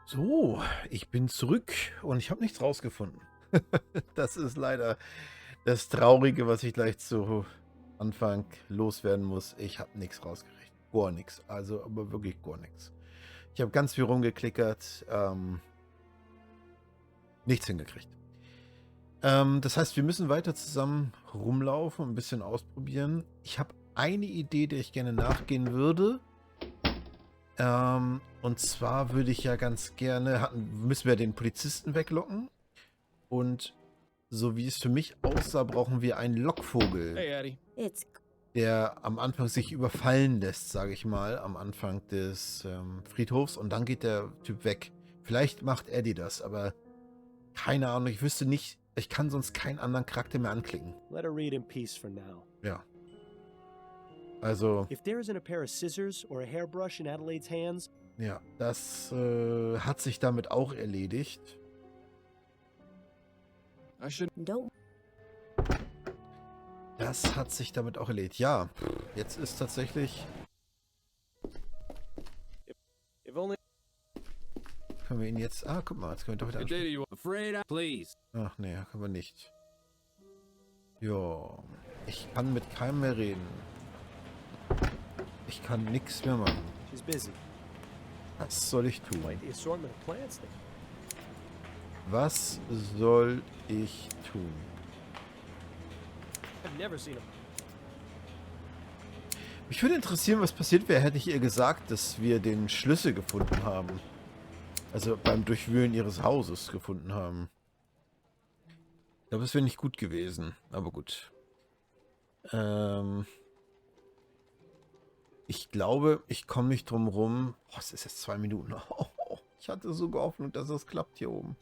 So, ich bin zurück und ich habe nichts rausgefunden. Das ist leider das Traurige, was ich gleich zu Anfang loswerden muss. Ich habe nichts rausgekriegt. Gar nichts. Also, aber wirklich gar nichts. Ich habe ganz viel rumgeklickert. Nichts hingekriegt. Das heißt, wir müssen weiter zusammen rumlaufen und ein bisschen ausprobieren. Ich habe eine Idee, der ich gerne nachgehen würde. Und zwar würde ich ja ganz gerne, müssen wir den Polizisten weglocken. Und so wie es für mich aussah, brauchen wir einen Lockvogel, Hey, Eddie. der am Anfang sich überfallen lässt, sage ich mal, am Anfang des Friedhofs. Und dann geht der Typ weg. Vielleicht macht Eddie das, aber keine Ahnung. Ich wüsste nicht, ich kann sonst keinen anderen Charakter mehr anklicken. Let her read in peace for now. Ja. Also, If there isn't a pair of scissors or a hairbrush in Adelaide's hands, ja, das hat sich damit auch erledigt. Das hat sich damit auch erledigt. Ja, jetzt ist tatsächlich... if only. Können wir ihn jetzt... Ah, guck mal, jetzt können wir doch wieder anschauen. Ach nee, können wir nicht. Jo, ich kann mit keinem mehr reden. Ich kann nichts mehr machen. She's busy. Was soll ich tun? Like the assortment of plants there. Was soll ich tun? I've never seen them. Mich würde interessieren, was passiert wäre, hätte ich ihr gesagt, dass wir den Schlüssel gefunden haben. Also beim Durchwühlen ihres Hauses gefunden haben. Ich glaube, das wäre nicht gut gewesen. Aber gut. Ich glaube, ich komme nicht drum rum. Oh, es ist jetzt 2 Minuten. Oh, ich hatte so gehofft, dass das klappt hier oben.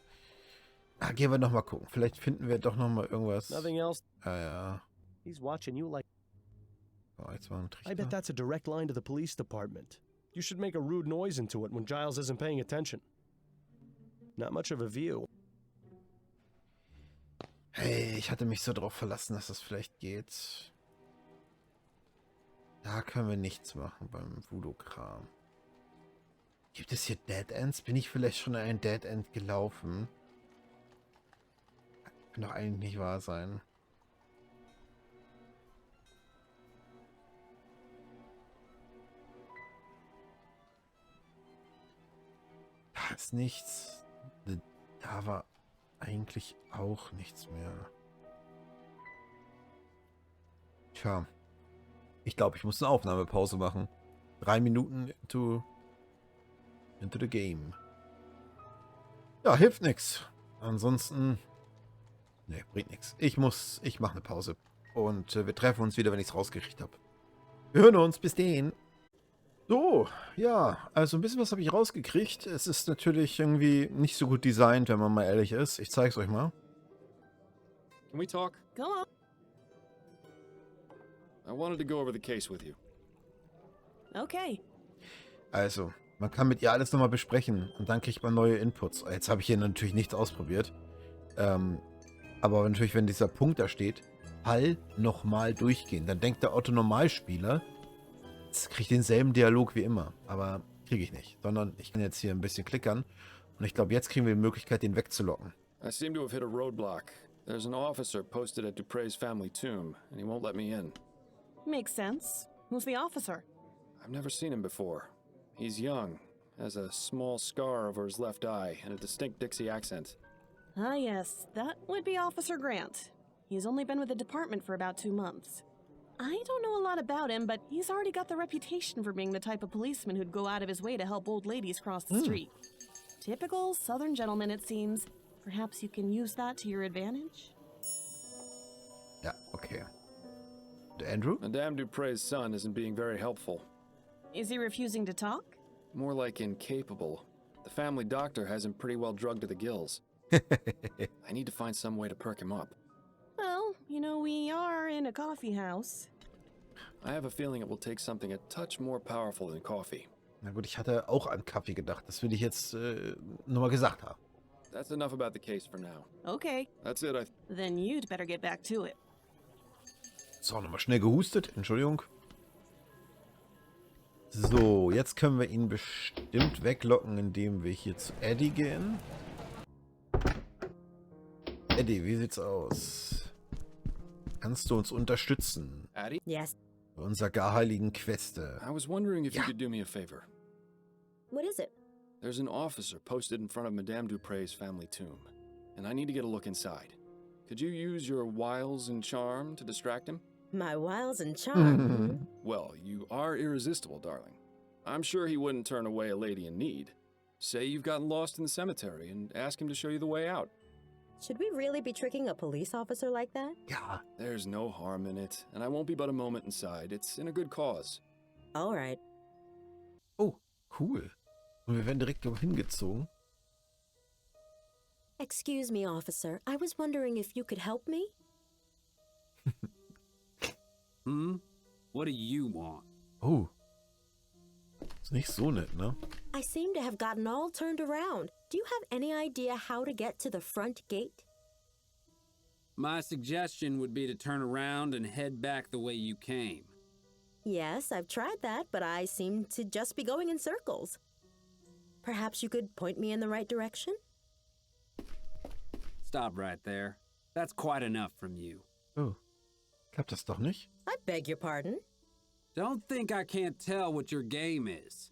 Ah, gehen wir nochmal gucken. Vielleicht finden wir doch nochmal irgendwas. Nothing else. Ah ja. He's watching you like. Oh, jetzt war ein I bet Trichter. that's a direct line to the police department. You should make a rude noise into it when Giles isn't paying attention. Not much of a view. Hey, ich hatte mich so drauf verlassen, dass das vielleicht geht. Da können wir nichts machen beim Voodoo-Kram. Gibt es hier Dead Ends? Bin ich vielleicht schon in ein Dead End gelaufen? Kann doch eigentlich nicht wahr sein. Da ist nichts. Da war eigentlich auch nichts mehr. Tja. Ich glaube, ich muss eine Aufnahmepause machen. 3 Minuten into the game. Ja, hilft nichts. Ansonsten... Ne, bringt nichts. Ich mache eine Pause. Und wir treffen uns wieder, wenn ich es rausgekriegt habe. Wir hören uns. Bis dahin. So, ja. Also ein bisschen was habe ich rausgekriegt. Es ist natürlich irgendwie nicht so gut designt, wenn man mal ehrlich ist. Ich zeige es euch mal. Can we talk? Go on. I wanted to go over the case with you. Okay. Also, man kann mit ihr alles nochmal besprechen und dann kriegt man neue Inputs. Jetzt habe ich hier natürlich nichts ausprobiert. Aber natürlich, wenn dieser Punkt da steht, Fall nochmal durchgehen, dann denkt der Otto-Normalspieler, jetzt kriege ich denselben Dialog wie immer. Aber kriege ich nicht, sondern ich kann jetzt hier ein bisschen klickern und ich glaube, jetzt kriegen wir die Möglichkeit, den wegzulocken. I seem to have hit a roadblock. There's an officer posted at Dupre's family tomb, and he won't let me in. Makes sense. Who's the officer? I've never seen him before. He's young, has a small scar over his left eye, and a distinct Dixie accent. Ah, yes. That would be Officer Grant. He's only been with the department for about 2 months. I don't know a lot about him, but he's already got the reputation for being the type of policeman who'd go out of his way to help old ladies cross the street. Typical Southern gentleman, it seems. Perhaps you can use that to your advantage? Ja, okay. Und Andrew? Madame Dupre's son isn't being very helpful. Is he refusing to talk? More like incapable. The family doctor has him pretty well drugged to the gills. I need to find some way to perk him up. Well, you know, we are in a coffee house. I have a feeling it will take something a touch more powerful than coffee. Na gut, ich hatte auch an Kaffee gedacht. Das will ich jetzt nur mal gesagt haben. That's enough about the case for now. Okay, That's it, then you'd better get back to it. So, nochmal schnell gehustet. Entschuldigung. So, jetzt können wir ihn bestimmt weglocken, indem wir hier zu Eddie gehen. Eddie, wie sieht's aus? Kannst du uns unterstützen Addie? Yes. bei unserer gar heiligen Queste? I was wondering if you Yeah. could do me a favor. What is it? There's an officer posted in front of Madame Dupre's family tomb, and I need to get a look inside. Could you use your wiles and charm to distract him? My wiles and charm. Well, you are irresistible, darling. I'm sure he wouldn't turn away a lady in need. Say you've gotten lost in the cemetery and ask him to show you the way out. Should we really be tricking a police officer like that? Ja, There's no harm in it, and I won't be but a moment inside. It's in a good cause. All right. oh, cool. Und wir werden direkt hingezogen. Excuse me, officer. I was wondering if you could help me? What do you want? Oh. Ist nicht so nett, ne? I seem to have gotten all turned around. Do you have any idea how to get to the front gate? My suggestion would be to turn around and head back the way you came. Yes, I've tried that, but I seem to just be going in circles. Perhaps you could point me in the right direction? Stop right there. That's quite enough from you. Oh. Klappt das doch nicht? I beg your pardon. Don't think I can't tell what your game is.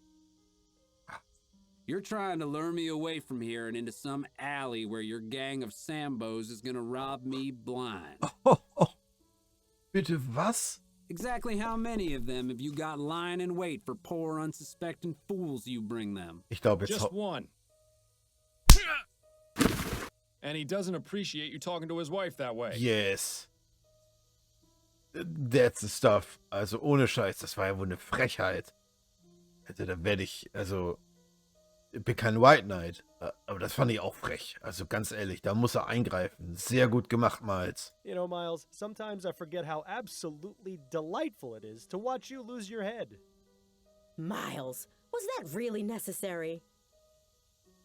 You're trying to lure me away from here and into some alley where your gang of Sambos is gonna rob me blind. Oh, oh. Bitte was? Exactly how many of them have you got lying in wait for poor unsuspecting fools you bring them? Ich glaube jetzt... Just one. And he doesn't appreciate you talking to his wife that way. Yes. That's the stuff. Also ohne Scheiß, das war ja wohl eine Frechheit. Also da werde ich, also... Ich bin kein White Knight, aber das fand ich auch frech. Also ganz ehrlich, da muss er eingreifen. Sehr gut gemacht, Miles. You know, Miles, sometimes I forget how absolutely delightful it is to watch you lose your head. Miles, was that really necessary?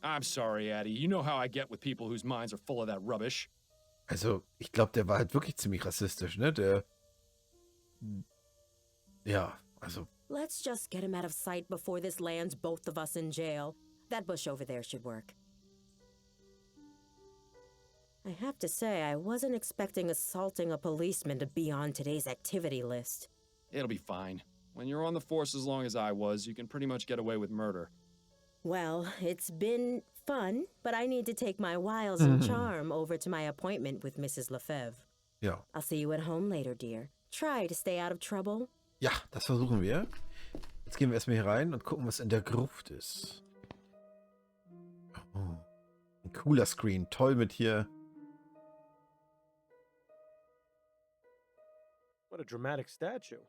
I'm sorry, Addie. You know how I get with people whose minds are full of that rubbish. Also, ich glaube, der war halt wirklich ziemlich rassistisch, ne? Der... Ja, also... Let's just get him out of sight before this lands both of us in jail. That bush over there should work. I have to say, I wasn't expecting assaulting a policeman to be on today's activity list. It'll be fine. When you're on the force as long as I was, you can pretty much get away with murder. Well, it's been fun, but I need to take my wiles and charm over to my appointment with Mrs. Lefebvre. Ja. I'll see you at home later, dear. Try to stay out of trouble. Ja, das versuchen wir. Jetzt gehen wir erstmal hier rein und gucken, was in der Gruft ist. Oh, ein cooler Screen. Toll mit hier. What a dramatic statue.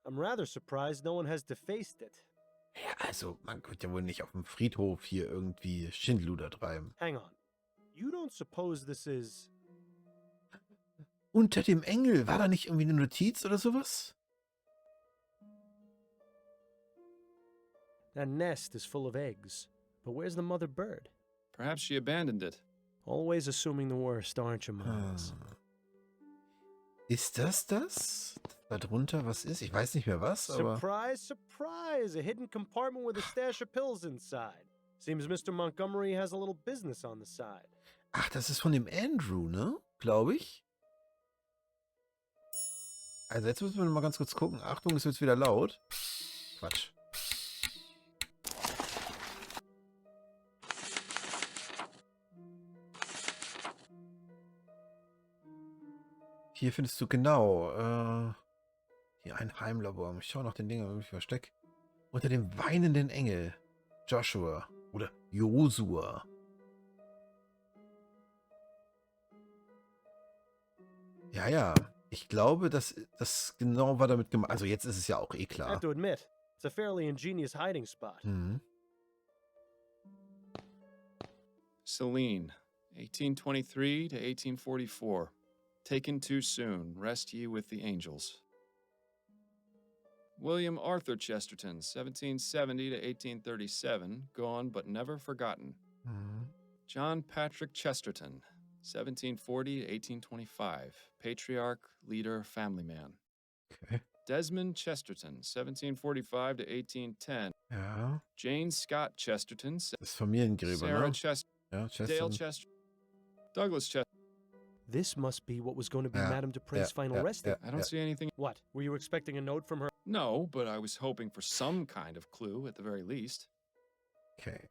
I'm rather surprised no one has defaced it. Ja, also, man wird ja wohl nicht auf dem Friedhof hier irgendwie Schindluder treiben. Hang on. You don't suppose this is... Unter dem Engel, war da nicht irgendwie eine Notiz oder sowas? That nest is full of eggs. But where's the mother bird? Perhaps she abandoned it. Always assuming the worst, aren't you, Miles? Ist das? Da drunter was ist? Ich weiß nicht mehr was, aber... Surprise, surprise! A hidden compartment with a stash of pills inside. Seems Mr. Montgomery has a little business on the side. Ach, das ist von dem Andrew, ne? Glaube ich. Also jetzt müssen wir mal ganz kurz gucken. Achtung, es wird wieder laut. Quatsch. Hier findest du genau, hier ein Heimlabor. Ich schaue nach den Dingen, ob ich versteck. Unter dem weinenden Engel. Joshua. Oder Josua. Ja, ja. Ich glaube, das genau war damit gemeint. Also jetzt ist es ja auch eh I klar. have to admit, it's a fairly ingenious hiding spot. Mhm. Celine, 1823 to 1844. Taken too soon, rest ye with the angels. William Arthur Chesterton, 1770 to 1837, gone but never forgotten. Mhm. John Patrick Chesterton, 1740 to 1825, patriarch, leader, family man. Okay. Desmond Chesterton, 1745 to 1810. Ja, Jane Scott Chesterton, das Familiengräber, Sarah ne? Chesterton, Ja, Dale Chester. Chesterton, Douglas Chesterton. This must be what was going to be Yeah, Madame Dupre's final yeah, resting. I don't see anything. What? Were you expecting a note from her? No, but I was hoping for some kind of clue at the very least. Okay.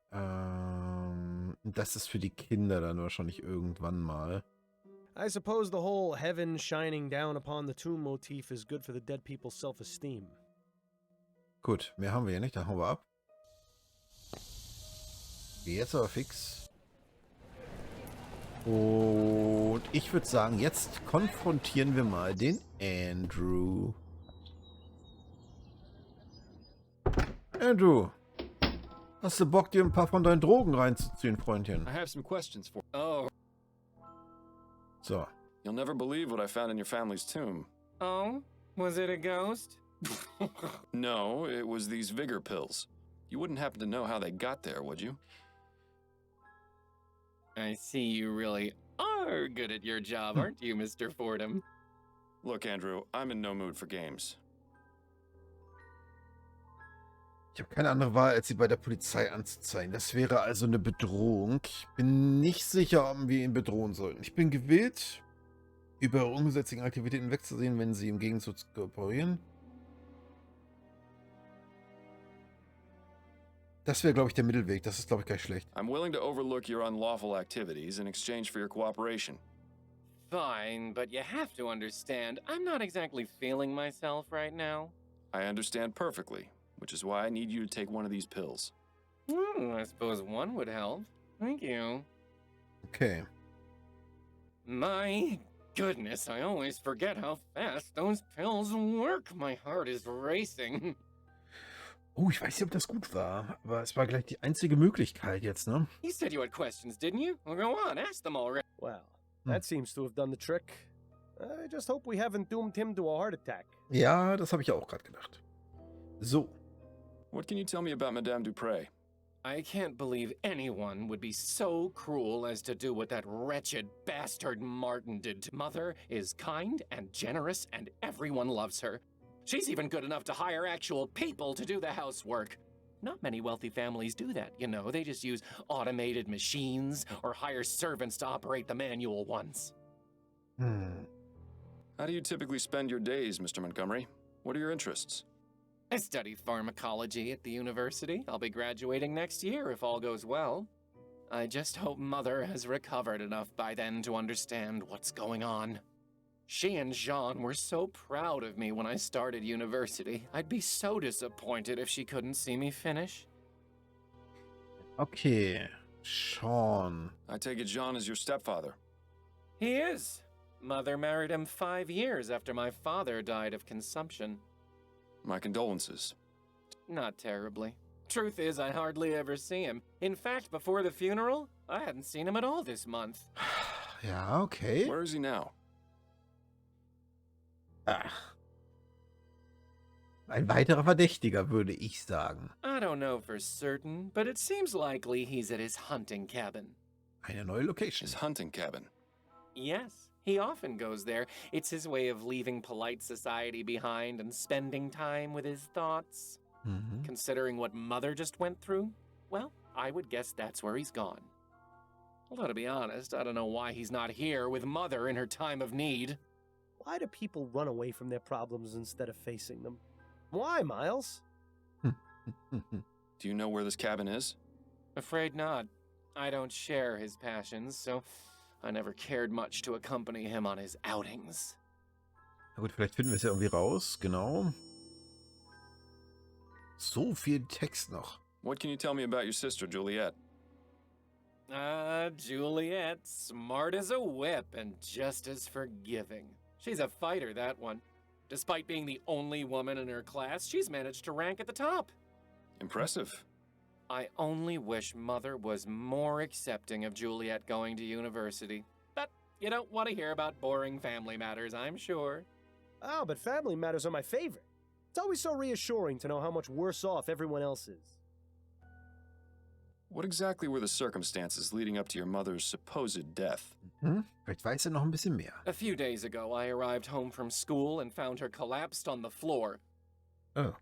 Das ist für die Kinder dann wahrscheinlich irgendwann mal. I suppose the whole heaven shining down upon the tomb motif is good for the dead people's self-esteem. Gut, mehr haben wir ja nicht, dann hauen wir ab. Jetzt aber fix. Und ich würde sagen, jetzt konfrontieren wir mal den Andrew. Andrew, hast du Bock, dir ein paar von deinen Drogen reinzuziehen, Freundchen? I have some questions for. Oh, So. you'll never believe what I found in your family's tomb. Oh? Was it a ghost? No, it was these vigor pills. You wouldn't happen to know how they got there, would you? I see you really are good at your job, aren't you, Mr. Fordham? Look, Andrew, I'm in no mood for games. Ich habe keine andere Wahl, als sie bei der Polizei anzuzeigen. Das wäre also eine Bedrohung. Ich bin nicht sicher, ob wir ihn bedrohen sollten. Ich bin gewillt, über ihre ungesetzlichen Aktivitäten wegzusehen, wenn sie im Gegenzug kooperieren. Das wäre, glaube ich, der Mittelweg. Das ist, glaube ich, gar nicht schlecht. I'm willing to overlook your unlawful activities in exchange for your cooperation. Fine, but you have to understand, I'm not exactly feeling myself right now. I understand perfectly, which is why I need you to take one of these pills. I suppose one would help. Thank you. Okay. My goodness, I always forget how fast those pills work. My heart is racing. Oh, ich weiß nicht, ob das gut war, aber es war gleich die einzige Möglichkeit jetzt, ne? You said you had questions, didn't you? Well, go on, ask them already. Well, that seems to have done the trick. I just hope we haven't doomed him to a heart attack. Ja, das habe ich ja auch gerade gedacht. So. What can you tell me about Madame Dupre? I can't believe anyone would be so cruel as to do what that wretched bastard Martin did to Mother is kind and generous and everyone loves her. She's even good enough to hire actual people to do the housework. Not many wealthy families do that, you know. They just use automated machines or hire servants to operate the manual ones. How do you typically spend your days, Mr. Montgomery? What are your interests? I study pharmacology at the university. I'll be graduating next year if all goes well. I just hope Mother has recovered enough by then to understand what's going on. She and Jean were so proud of me when I started university. I'd be so disappointed if she couldn't see me finish. Okay. Sean. I take it Jean is your stepfather. He is. Mother married him 5 years after my father died of consumption. My condolences. Not terribly. Truth is, I hardly ever see him. In fact, before the funeral, I hadn't seen him at all this month. Ja, okay. Where is he now? Ach. Ein weiterer Verdächtiger, würde ich sagen. I don't know for certain, but it seems likely he's at his hunting cabin. Eine neue Location. His hunting cabin. Yes, he often goes there. It's his way of leaving polite society behind and spending time with his thoughts. Mhm. Considering what Mother just went through, well, I would guess that's where he's gone. Although, to be honest, I don't know why he's not here with Mother in her time of need. Why do people run away from their problems instead of facing them? Why, Miles? Do you know where this cabin is? Afraid not. I don't share his passions, so I never cared much to accompany him on his outings. Na gut, vielleicht finden wir es ja irgendwie raus. Genau. So viel Text noch. What can you tell me about your sister, Juliet? Juliet, smart as a whip and just as forgiving. She's a fighter, that one. Despite being the only woman in her class, she's managed to rank at the top. Impressive. I only wish Mother was more accepting of Juliet going to university. But you don't want to hear about boring family matters, I'm sure. Oh, but family matters are my favorite. It's always so reassuring to know how much worse off everyone else is. What exactly were the circumstances leading up to your mother's supposed death? Vielleicht weiß er noch ein bisschen mehr. A few days ago, I arrived home from school and found her collapsed on the floor. Oh.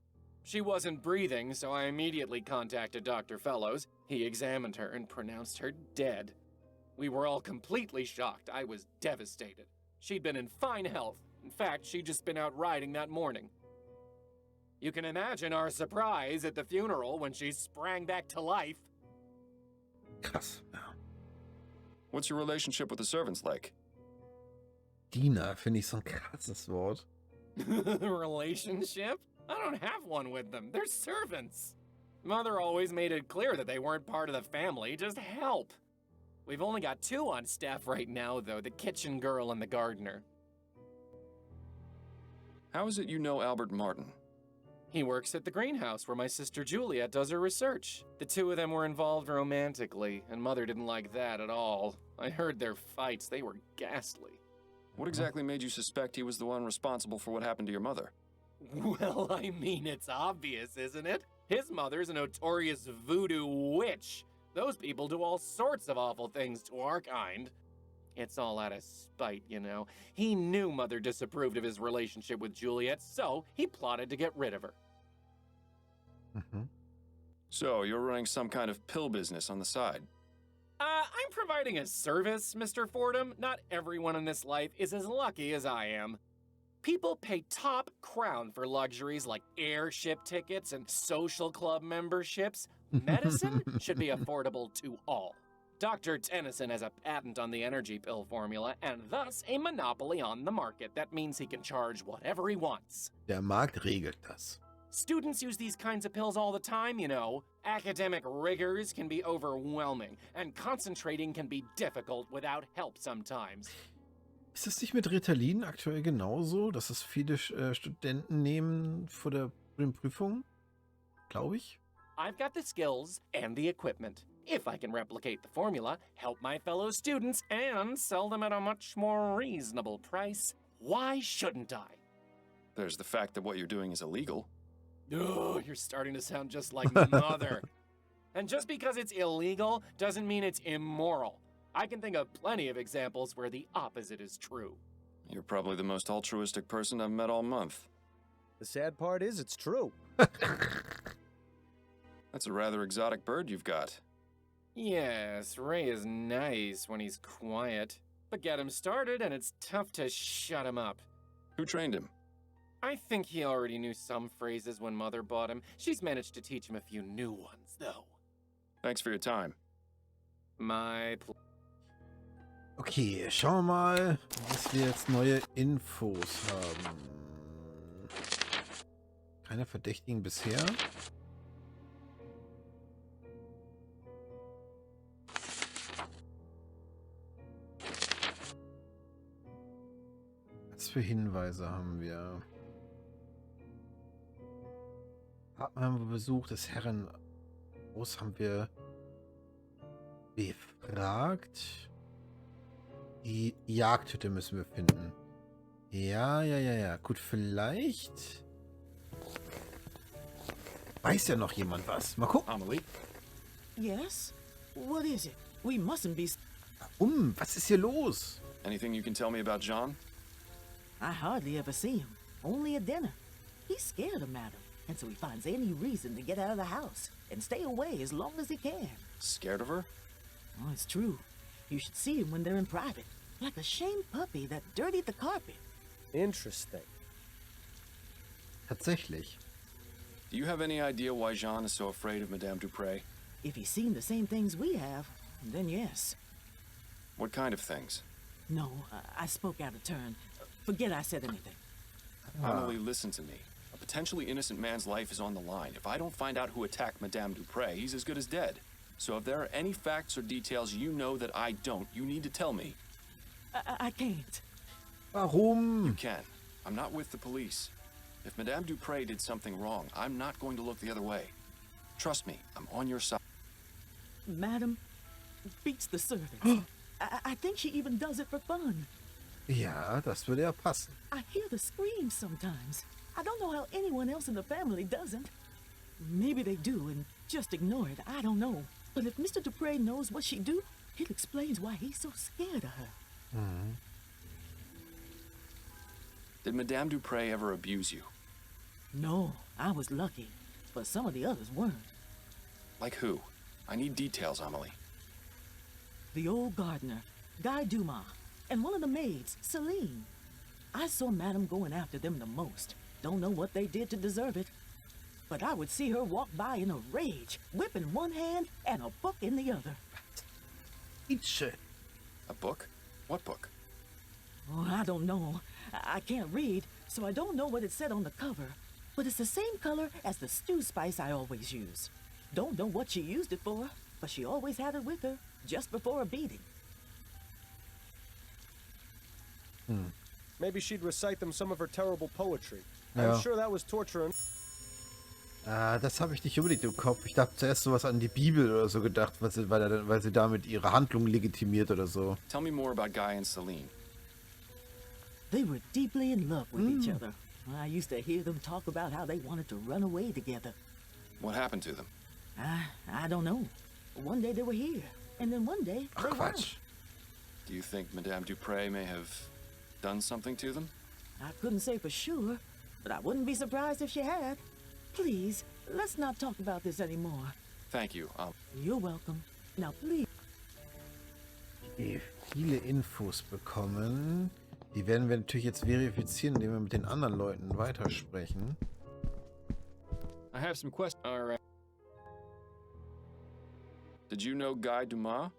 She wasn't breathing, so I immediately contacted Dr. Fellows. He examined her and pronounced her dead. We were all completely shocked. I was devastated. She'd been in fine health. In fact, she'd just been out riding that morning. You can imagine our surprise at the funeral when she sprang back to life. Krass. Ja. What's your relationship with the servants like? Diener finde ich so ein krasses Wort. Relationship? I don't have one with them. They're servants. Mother always made it clear that they weren't part of the family, just help. We've only got 2 on staff right now, though, the kitchen girl and the gardener. How is it you know Albert Martin? He works at the greenhouse where my sister Juliet does her research. The 2 of them were involved romantically, and Mother didn't like that at all. I heard their fights. They were ghastly. What exactly made you suspect he was the one responsible for what happened to your mother? Well, I mean, it's obvious, isn't it? His mother's a notorious voodoo witch. Those people do all sorts of awful things to our kind. It's all out of spite, you know. He knew Mother disapproved of his relationship with Juliet, so he plotted to get rid of her. So, you're running some kind of pill business on the side? I'm providing a service, Mr. Fordham. Not everyone in this life is as lucky as I am. People pay top crown for luxuries like airship tickets and social club memberships. Medicine should be affordable to all. Dr. Tennyson has a patent on the energy pill formula and thus a monopoly on the market. That means he can charge whatever he wants. Der Markt regelt das. Students use these kinds of pills all the time, you know. Academic rigors can be overwhelming, and concentrating can be difficult without help sometimes. Ist es nicht mit Ritalin aktuell genauso, dass es viele Studenten nehmen vor den Prüfungen? Glaube ich. I've got the skills and the equipment. If I can replicate the formula, help my fellow students, and sell them at a much more reasonable price, why shouldn't I? There's the fact that what you're doing is illegal. Oh, you're starting to sound just like Mother. And just because it's illegal doesn't mean it's immoral. I can think of plenty of examples where the opposite is true. You're probably the most altruistic person I've met all month. The sad part is it's true. That's a rather exotic bird you've got. Yes, Ray is nice when he's quiet. But get him started and it's tough to shut him up. Who trained him? I think he already knew some phrases when Mother bought him. She's managed to teach him a few new ones, though. Thanks for your time. Okay, schauen wir mal, was wir jetzt neue Infos haben. Keine Verdächtigen bisher. Was für Hinweise haben wir? Haben wir Besuch des Herrenhaus haben wir befragt. Die Jagdhütte müssen wir finden. Ja. Gut, vielleicht weiß ja noch jemand was. Mal gucken. Amelie? Yes? What is it? We mustn't be... Was ist hier los? Anything you can tell me about John? I hardly ever see him. Only at dinner. He's scared of Madam, and so he finds any reason to get out of the house and stay away as long as he can. Scared of her? Oh, it's true. You should see him when they're in private. Like a shamed puppy that dirtied the carpet. Interesting. Tatsächlich. Do you have any idea why Jean is so afraid of Madame Dupre? If he's seen the same things we have, then yes. What kind of things? No, I spoke out of turn. Forget I said anything. Amelie, listen to me. A potentially innocent man's life is on the line. If I don't find out who attacked Madame Dupre, he's as good as dead. So if there are any facts or details you know that I don't, you need to tell me. I can't. Warum? You can. I'm not with the police. If Madame Dupre did something wrong, I'm not going to look the other way. Trust me, I'm on your side. Madam beats the servants. I think she even does it for fun. Ja, das würde ja passen. I hear the screams sometimes. I don't know how anyone else in the family doesn't. Maybe they do and just ignore it. I don't know. But if Mr. Dupre knows what she do, it explains why he's so scared of her. Did Madame Dupre ever abuse you? No, I was lucky, but some of the others weren't. Like who? I need details, Amelie. The old gardener, Guy Dumas, and one of the maids, Celine. I saw Madame going after them the most. Don't know what they did to deserve it. But I would see her walk by in a rage, whip in one hand and a book in the other. Nietzsche. A book? What book? Oh, I don't know. I can't read, so I don't know what it said on the cover. But it's the same color as the stew spice I always use. Don't know what she used it for, but she always had it with her, just before a beating. Maybe she'd recite them some of her terrible poetry. Ja. I'm sure that was torture. Das habe ich nicht unbedingt im Kopf. Ich habe zuerst sowas an die Bibel oder so gedacht, weil sie damit ihre Handlung legitimiert oder so. Tell me more about Guy and Celine. They were deeply in love with each other. I used to hear them talk about how they wanted to run away together. What happened to them? I don't know. One day they were here, and then one day Ach they weren't. Quatsch. Do you think Madame Dupre may have done something to them? I couldn't say for sure, but I wouldn't be surprised if she had. Please, let's not talk about this anymore. Thank you. You're welcome. Now, please. Viele Infos bekommen. Die werden wir natürlich jetzt verifizieren, indem wir mit den anderen Leuten weitersprechen. I have some questions. All right. Did you know Guy Dumas?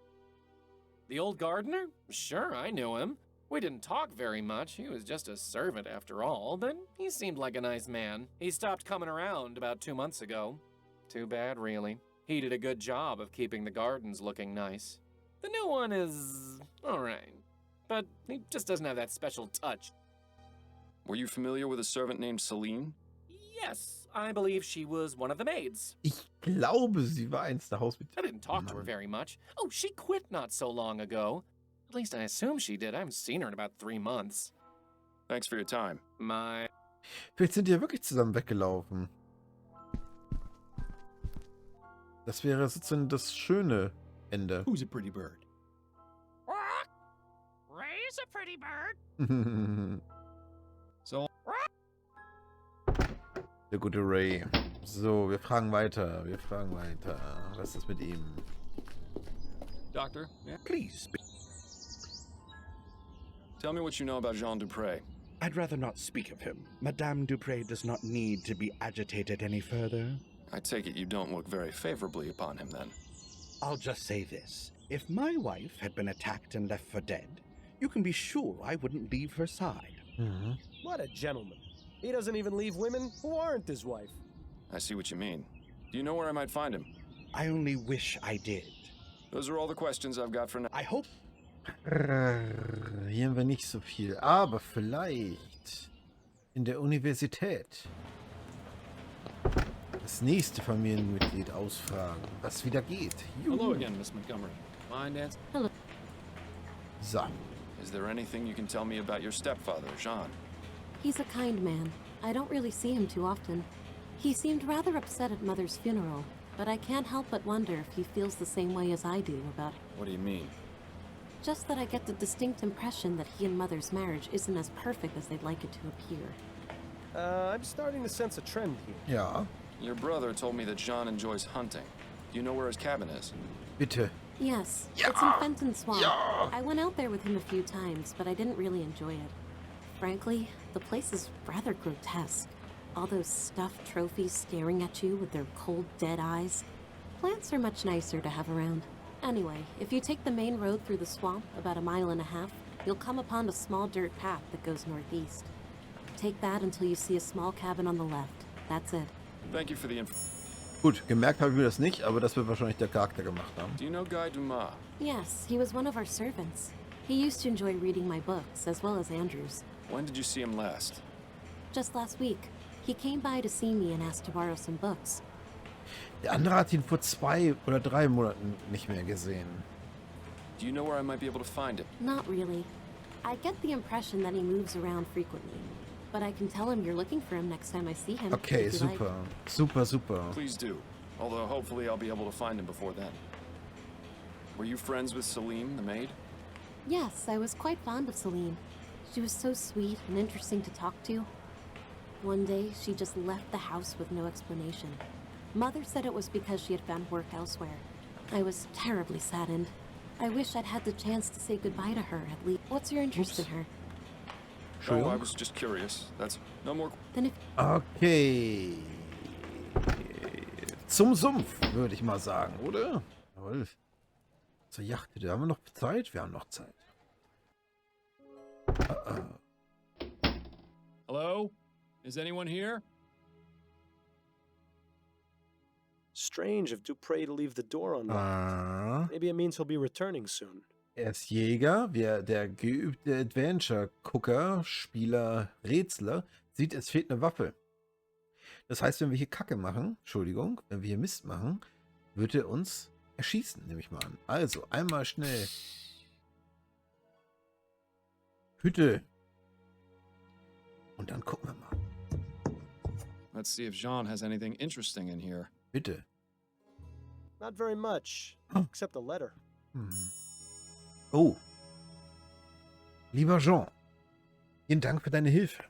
The old gardener? Sure, I knew him. We didn't talk very much. He was just a servant after all, but he seemed like a nice man. He stopped coming around about 2 months ago. Too bad, really. He did a good job of keeping the gardens looking nice. The new one is all right, but he just doesn't have that special touch. Were you familiar with a servant named Celine? Yes, I believe she was one of the maids. Ich glaube, sie war eins der Hausmitglieder. I didn't talk to her very much. Oh, she quit not so long ago. At least I assume she did. I haven't seen her in about 3 months. Thanks for your time. Vielleicht sind die ja wirklich zusammen weggelaufen. Das wäre sozusagen das schöne Ende. Who's a pretty bird? Ray's a pretty bird. So, Der gute Ray. So, wir fragen weiter. Was ist mit ihm? Doctor, Please speak. tell me what you know about Jean Dupre. I'd rather not speak of him. Madame Dupre does not need to be agitated any further. I take it you don't look very favorably upon him, then. I'll just say this. If my wife had been attacked and left for dead, you can be sure I wouldn't leave her side. What a gentleman. He doesn't even leave women who aren't his wife. I see what you mean. Do you know where I might find him? I only wish I did. Those are all the questions I've got for now. I hope... Hier haben wir nicht so viel. Aber vielleicht in der Universität das nächste Familienmitglied ausfragen, was wieder geht. Hello again, Miss Montgomery. Mind answer? So. Is there anything you can tell me about your stepfather, Jean? He's a kind man. I don't really see him too often. He seemed rather upset at Mother's funeral, but I can't help but wonder if he feels the same way as I do about it. What do you mean? Just that I get the distinct impression that he and Mother's marriage isn't as perfect as they'd like it to appear. I'm starting to sense a trend here. Ja, Your brother told me that Jean enjoys hunting. Do you know where his cabin is? bitte. Yes, it's in Fenton Swamp. I went out there with him a few times, but I didn't really enjoy it. Frankly, the place is rather grotesque. All those stuffed trophies staring at you with their cold, dead eyes. Plants are much nicer to have around. Anyway, if you take the main road through the swamp about 1.5 miles, you'll come upon a small dirt path that goes northeast. Take that until you see a small cabin on the left. That's it. Thank you for the info. Gut, gemerkt habe ich mir das nicht, aber das wird wahrscheinlich der Charakter gemacht haben. Do you know Guy Dumas? Yes, he was one of our servants. He used to enjoy reading my books, as well as Andrew's. When did you see him last? Just last week, he came by to see me and asked to borrow some books. Der andere hat ihn vor 2 oder 3 Monaten nicht mehr gesehen. Do you know where I might be able to find him? Not really. I get the impression that he moves around frequently. But I can tell him you're looking for him next time I see him. Okay, if you like. super. Super, super. Please do. Although hopefully I'll be able to find him before then. Were you friends with Celine, the maid? Yes, I was quite fond of Celine. She was so sweet and interesting to talk to. One day, she just left the house with no explanation. Mother said it was because she had found work elsewhere. I was terribly saddened. I wish I'd had the chance to say goodbye to her at least. What's your interest in her? Oh, I was just curious. That's no more. Then if Okay. Zum Sumpf, würde ich mal sagen, oder? Jawohl. Zur Yacht. Da haben wir noch Zeit? Wir haben noch Zeit. Hello? Is anyone here? Strange of Dupré to leave the door unlocked. Maybe it means he'll be returning soon. Er ist Jäger, der geübte Adventure-Gucker, Spieler, Rätsler, sieht, es fehlt eine Waffe. Das heißt, wenn wir hier Kacke machen, Entschuldigung, wenn wir hier Mist machen, wird er uns erschießen, nehme ich mal an. Also, einmal schnell. Hütte. Und dann gucken wir mal. Let's see if Jean has anything interesting in here. Bitte. Not very much, except a letter. Oh. Lieber Jean, vielen Dank für deine Hilfe.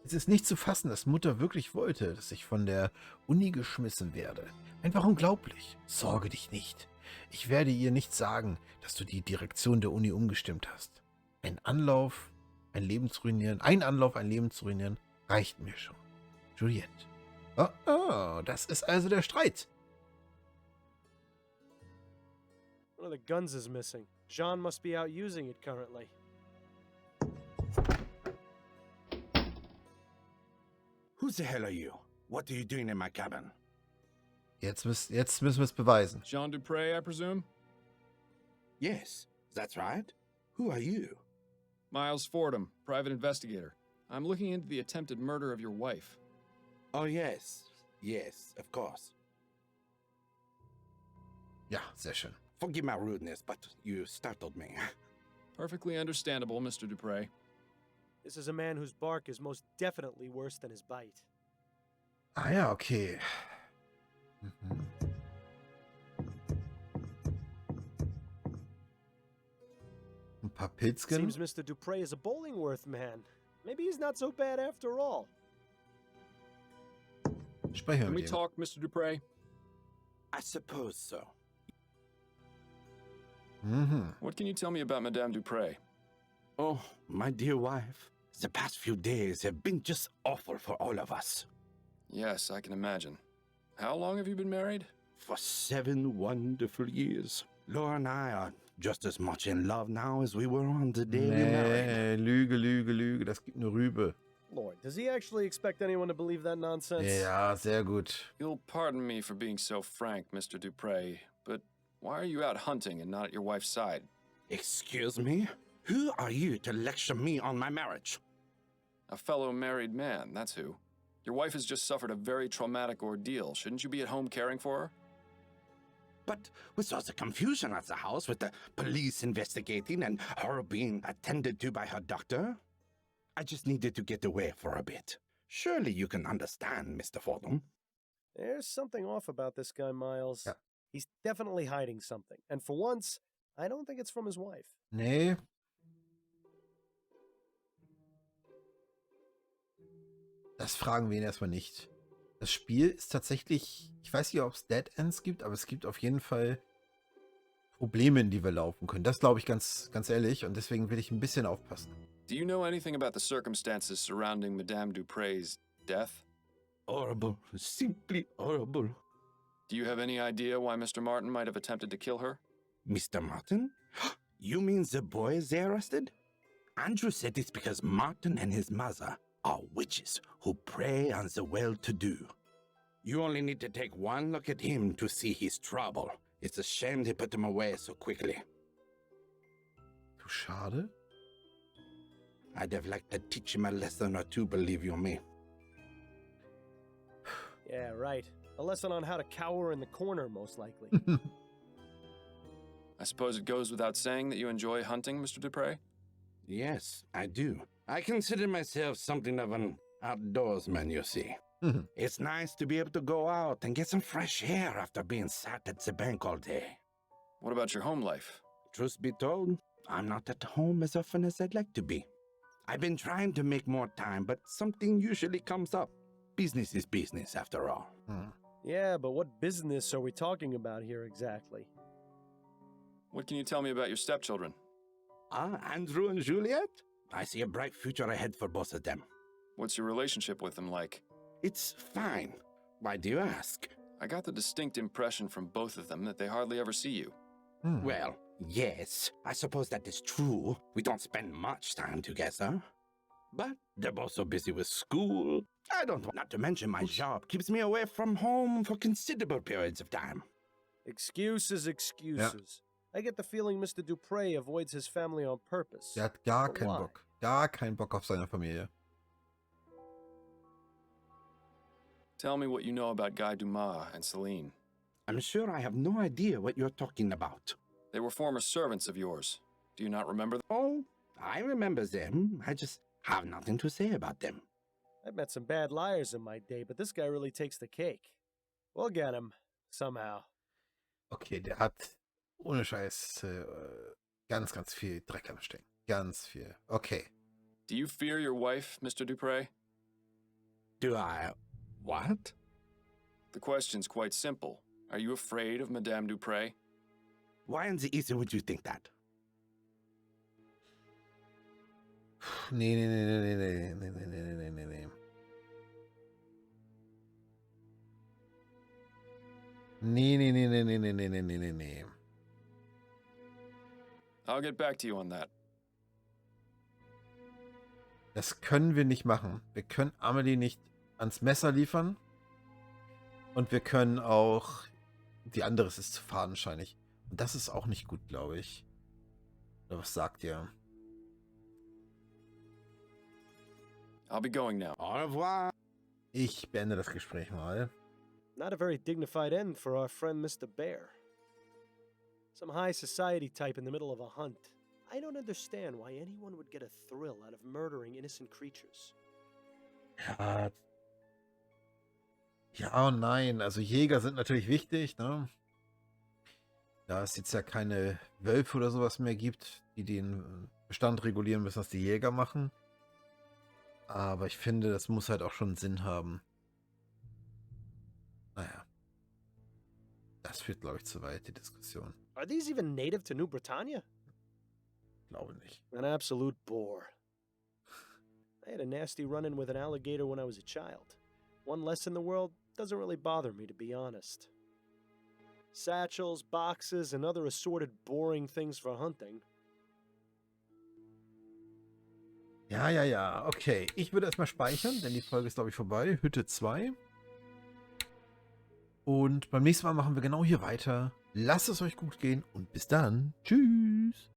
Es ist nicht zu fassen, dass Mutter wirklich wollte, dass ich von der Uni geschmissen werde. Einfach unglaublich. Sorge dich nicht. Ich werde ihr nicht sagen, dass du die Direktion der Uni umgestimmt hast. Ein Anlauf, ein Leben zu ruinieren, reicht mir schon. Juliette. Oh, das ist also der Streit. One of the guns is missing. Jean must be out using it currently. Who the hell are you? What are you doing in my cabin? Jetzt müssen wir es beweisen. Jean Dupré, I presume? Yes, that's right. Who are you? Miles Fordham, private investigator. I'm looking into the attempted murder of your wife. Oh, yes. Yes, of course. Ja, sehr schön. Forgive my rudeness, but you startled me. Perfectly understandable, Mr. Dupré. This is a man whose bark is most definitely worse than his bite. Ah ja, okay. Ein paar Pilzchen. Seems Mr. Dupré is a Bollingworth man. Maybe he's not so bad after all. Sprechen wir Can we mit ihm. talk, Mr. Dupré? I suppose so. What can you tell me about Madame Dupré? Oh, my dear wife, the past few days have been just awful for all of us. Yes, I can imagine. How long have you been married? For 7 wonderful years. Laura and I are just as much in love now as we were on the day we married. Lüge. Das gibt eine Rübe. Lord, does he actually expect anyone to believe that nonsense? Ja, sehr gut. You'll pardon me for being so frank, Mr. Dupré, but why are you out hunting and not at your wife's side? Excuse me? Who are you to lecture me on my marriage? A fellow married man, that's who. Your wife has just suffered a very traumatic ordeal. Shouldn't you be at home caring for her? But with all the confusion at the house, with the police investigating and her being attended to by her doctor, I just needed to get away for a bit. Surely you can understand, Mr. Fordham. There's something off about this guy, Miles. Ja. He's definitely hiding something. And for once, I don't think it's from his wife. Nee. Das fragen wir ihn erstmal nicht. Das Spiel ist tatsächlich, ich weiß nicht, ob es Dead Ends gibt, aber es gibt auf jeden Fall Probleme, in die wir laufen können. Das glaube ich ganz ehrlich und deswegen will ich ein bisschen aufpassen. Do you know anything about the circumstances surrounding Madame Dupré's death? Horrible. Simply horrible. Do you have any idea why Mr. Martin might have attempted to kill her? Mr. Martin? You mean the boy they arrested? Andrew said it's because Martin and his mother are witches who prey on the well-to-do. You only need to take one look at him to see his trouble. It's a shame they put him away so quickly. Zu schade. I'd have liked to teach him a lesson or two, believe you me. Yeah, right. A lesson on how to cower in the corner, most likely. I suppose it goes without saying that you enjoy hunting, Mr. Dupré? Yes, I do. I consider myself something of an outdoorsman, you see. It's nice to be able to go out and get some fresh air after being sat at the bank all day. What about your home life? Truth be told, I'm not at home as often as I'd like to be. I've been trying to make more time, but something usually comes up. Business is business, after all. Yeah, but what business are we talking about here exactly? What can you tell me about your stepchildren? Andrew and Juliet? I see a bright future ahead for both of them. What's your relationship with them like? It's fine. Why do you ask? I got the distinct impression from both of them that they hardly ever see you. Well, yes, I suppose that is true. We don't spend much time together. But they're both so busy with school. I don't want, not to mention my job keeps me away from home for considerable periods of time. Excuses, excuses. I get the feeling Mr. Dupre avoids his family on purpose. Der hat gar But keinen why? Bock. Gar keinen Bock auf seine Familie. Tell me what you know about Guy Dumas and Celine. I'm sure I have no idea what you're talking about. They were former servants of yours. Do you not remember them? Oh, I remember them. I just have nothing to say about them. I've met some bad liars in my day, but this guy really takes the cake. We'll get him. Somehow. Okay, der hat ohne Scheiß ganz, ganz viel Dreck am Stecken. Ganz viel. Okay. Do you fear your wife, Mr. Dupre? Do I... what? The question's quite simple. Are you afraid of Madame Dupre? Why in the East would you think that? Nee, nee, nee, nee, nee, nee, nee, nee, nee, nee, nee. Nee, nee, nee, nee, nee, nee, nee, nee, nee, nee, nee. I'll get back to you on that. Das können wir nicht machen. Wir können Amelie nicht ans Messer liefern. Und wir können auch... Die andere ist zu fadenscheinig. Und das ist auch nicht gut, glaube ich. Oder was sagt ihr? I'll be going now. Au revoir. Ich beende das Gespräch mal. Not a very dignified end for our friend Mr. Bear. Some high society type in the middle of a hunt. I don't understand why anyone would get a thrill out of murdering innocent creatures. Ja. Ja und nein. Also Jäger sind natürlich wichtig, ne? Da es jetzt ja keine Wölfe oder sowas mehr gibt, die den Bestand regulieren müssen, was die Jäger machen. Aber ich finde, das muss halt auch schon Sinn haben. Naja. Das führt, glaube ich, zu weit, die Diskussion. Are these even native to New Bretagne? Glaube nicht. An absolute bore. I had a nasty run-in with an alligator when I was a child. One less in the world doesn't really bother me, to be honest. Satchels, boxes, and other assorted boring things for hunting. Ja, ja, ja. Okay. Ich würde erstmal speichern, denn die Folge ist, glaube ich, vorbei. Hütte 2. Und beim nächsten Mal machen wir genau hier weiter. Lasst es euch gut gehen und bis dann. Tschüss.